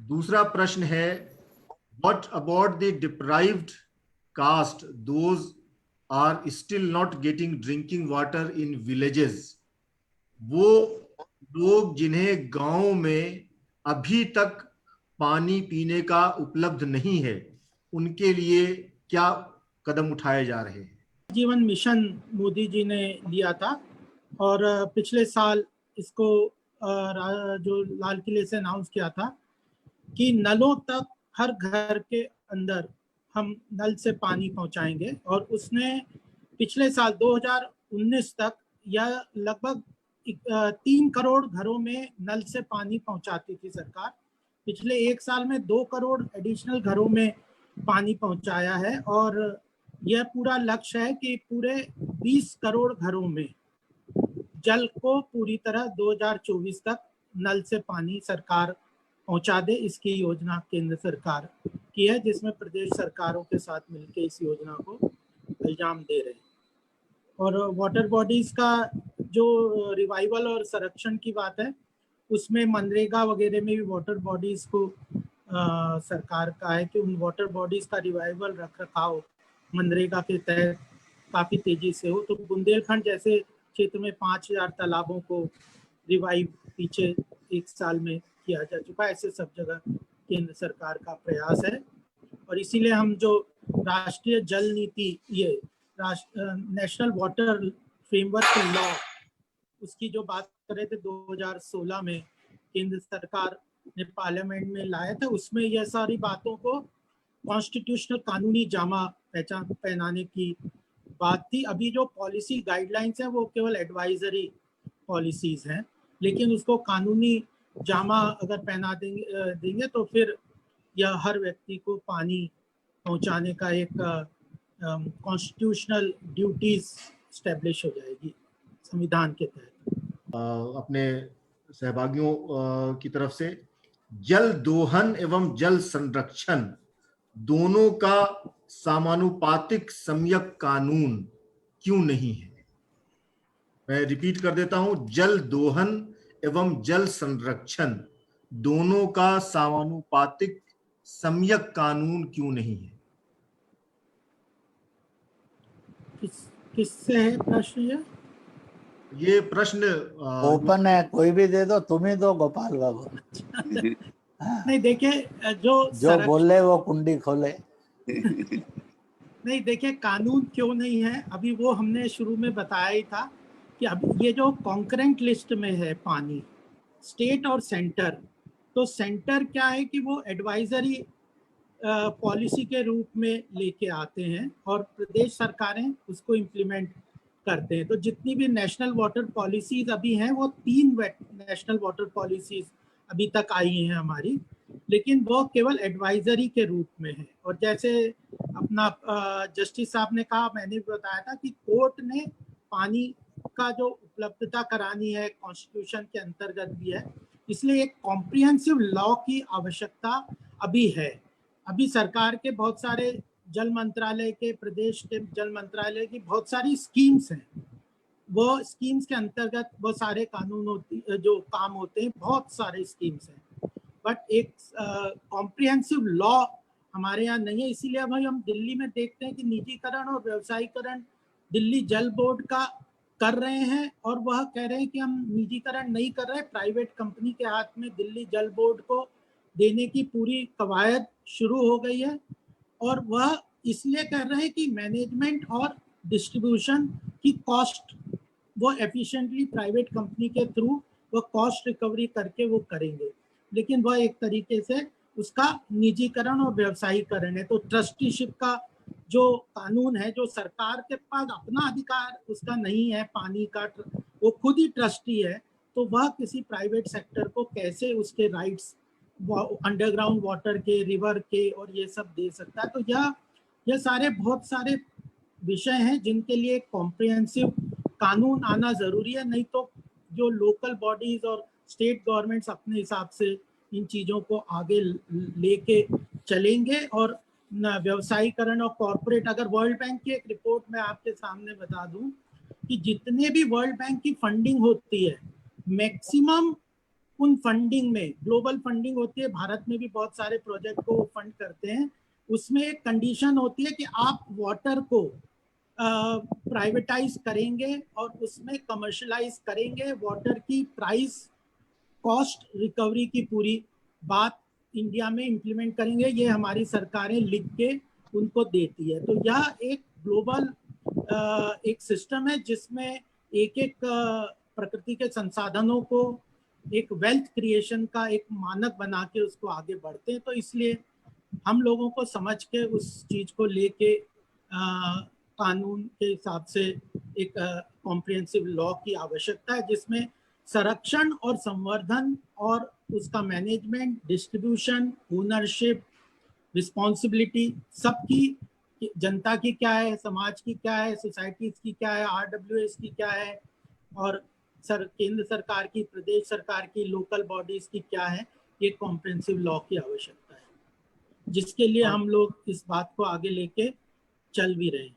दूसरा प्रश्न है, what about the deprived caste, those are still not getting drinking water in villages. वो लोग जिन्हें गांव में अभी तक पानी पीने का उपलब्ध नहीं है, उनके लिए क्या कदम उठाए जा रहे हैं? जीवन मिशन मोदी जी ने लिया था और पिछले साल इसको जो लाल किले से अनाउंस किया था कि नलों तक हर घर के अंदर हम नल से पानी पहुंचाएंगे। और उसने पिछले साल 2019 तक यह लगभग 3 करोड़ घरों में नल से पानी पहुंचाती थी सरकार। पिछले 1 साल में 2 करोड़ एडिशनल घरों में पानी पहुंचाया है और यह पूरा लक्ष्य है कि पूरे 20 करोड़ घरों में जल को पूरी तरह 2024 तक नल से पानी सरकार पहुंचा दे। इसकी योजना केंद्र सरकार की है, जिसमें प्रदेश सरकारों के साथ मिलकर इस योजना को अंजाम दे रहे हैं। और वाटर बॉडीज का जो रिवाइवल और संरक्षण की बात है, उसमें मनरेगा वगैरह में भी वाटर बॉडीज को सरकार का है कि उन वाटर बॉडीज का रिवाइवल रख रखाव मनरेगा के तहत काफी तेजी से हो। तो बुंदेलखंड जैसे क्षेत्र में 5000 तालाबों को रिवाइव पीछे 1 साल में किया जा चुका है। ऐसे सब जगह केंद्र सरकार का प्रयास है और इसीलिए हम जो राष्ट्रीय जल नीति, ये नेशनल वाटर फ्रेमवर्क लॉ, उसकी जो बात कर रहे थे 2016 में केंद्र सरकार ने पार्लियामेंट में लाया था, उसमें यह सारी बातों को कॉन्स्टिट्यूशनल कानूनी जामा पहनाने की बात थी। अभी जो पॉलिसी गाइडलाइंस हैं वो केवल एडवाइजरी पॉलिसीज हैं, लेकिन उसको कानूनी जामा अगर पहना देंगे तो फिर यह हर व्यक्ति को पानी पहुंचाने का एक कॉन्स्टिट्यूशनल ड्यूटीज स्टैब्लिश हो जाएगी संविधान के तहत। अपने सहभागियों की तरफ से, जल दोहन एवं जल संरक्षण दोनों का समानुपातिक सम्यक कानून क्यों नहीं है? मैं रिपीट कर देता हूं, जल दोहन एवं जल संरक्षण दोनों का समानुपातिक सम्यक कानून क्यों नहीं है? किससे है प्रश्न? ये प्रश्न ओपन है, कोई भी दे दो, तुम ही दो गोपाल बाबू। नहीं देखिए, जो बोले वो कुंडी खोले। नहीं देखिए, कानून क्यों नहीं है अभी वो हमने शुरू में बताया ही था कि अब ये जो कॉन्करेंट लिस्ट में है पानी, स्टेट और सेंटर, तो सेंटर क्या है कि वो एडवाइजरी पॉलिसी के रूप में लेके आते हैं और प्रदेश सरकारें उसको इम्प्लीमेंट करते हैं। तो जितनी भी नेशनल वाटर पॉलिसीज अभी हैं, वो 3 नेशनल वाटर पॉलिसीज अभी तक आई हैं हमारी, लेकिन वो केवल एडवाइजरी के रूप में है। और जैसे अपना जस्टिस साहब ने कहा, मैंने भी बताया था कि कोर्ट ने पानी का जो उपलब्धता करानी है कॉन्स्टिट्यूशन के अंतर्गत भी है, इसलिए एक कॉम्प्रिहेंसिव लॉ की आवश्यकता अभी है। अभी सरकार के बहुत सारे जल मंत्रालय के, प्रदेश के जल मंत्रालय की बहुत सारी स्कीम्स हैं, वो स्कीम्स के अंतर्गत वो सारे कानून जो काम होते हैं, बहुत सारे स्कीम्स हैं, बट एक कॉम्प्रिहेंसिव लॉ हमारे यहाँ नहीं है। इसीलिए भाई हम दिल्ली में देखते हैं कि निजीकरण और व्यवसायीकरण दिल्ली जल बोर्ड का कर रहे हैं और वह कह रहे हैं कि हम निजीकरण नहीं कर रहे, प्राइवेट कंपनी के हाथ में दिल्ली जल बोर्ड को देने की पूरी कवायद शुरू हो गई है। और वह इसलिए कह रहे हैं कि मैनेजमेंट और डिस्ट्रीब्यूशन की कॉस्ट वो एफिशिएंटली प्राइवेट कंपनी के थ्रू वो कॉस्ट रिकवरी करके वो करेंगे, लेकिन वह एक तरीके से उसका निजीकरण और व्यवसायीकरण है। तो ट्रस्टीशिप का जो कानून है, जो सरकार के पास अपना अधिकार उसका नहीं है पानी का, वो खुद ही ट्रस्टी है, तो वह किसी प्राइवेट सेक्टर को कैसे उसके राइट्स अंडरग्राउंड वाटर के, रिवर के और ये सब दे सकता है। तो यह सारे बहुत सारे विषय हैं जिनके लिए कॉम्प्रिहेंसिव कानून आना जरूरी है, नहीं तो जो लोकल बॉडीज और स्टेट गवर्नमेंट्स अपने हिसाब से इन चीजों को आगे लेके चलेंगे। और व्यवसायीकरण और कॉर्पोरेट, अगर वर्ल्ड बैंक की एक रिपोर्ट में आपके सामने बता दूं कि जितने भी वर्ल्ड बैंक की फंडिंग होती है, मैक्सिमम उन फंडिंग में, ग्लोबल फंडिंग होती है, भारत में भी बहुत सारे प्रोजेक्ट को फंड करते हैं, उसमें एक कंडीशन होती है कि आप वाटर को प्राइवेटाइज करेंगे और उसमें कमर्शलाइज करेंगे, वाटर की प्राइस कॉस्ट रिकवरी की पूरी बात इंडिया में इम्प्लीमेंट करेंगे, ये हमारी सरकारें लिख के उनको देती है। तो यह एक ग्लोबल एक सिस्टम है जिसमें एक एक प्रकृति के संसाधनों को एक वेल्थ क्रिएशन का एक मानक बना के उसको आगे बढ़ते हैं। तो इसलिए हम लोगों को समझ के उस चीज को लेके कानून के हिसाब से एक कॉम्प्रिहेंसिव लॉ की आवश्यकता है, जिसमें संरक्षण और संवर्धन और उसका मैनेजमेंट, डिस्ट्रीब्यूशन, ओनरशिप, रिस्पॉन्सिबिलिटी सबकी, जनता की क्या है, समाज की क्या है, सोसाइटीज की क्या है, RWS की क्या है, और केंद्र सरकार की, प्रदेश सरकार की, लोकल बॉडीज की क्या है, ये कॉम्प्रिहेंसिव लॉ की आवश्यकता है, जिसके लिए हम लोग इस बात को आगे लेके चल भी रहे हैं।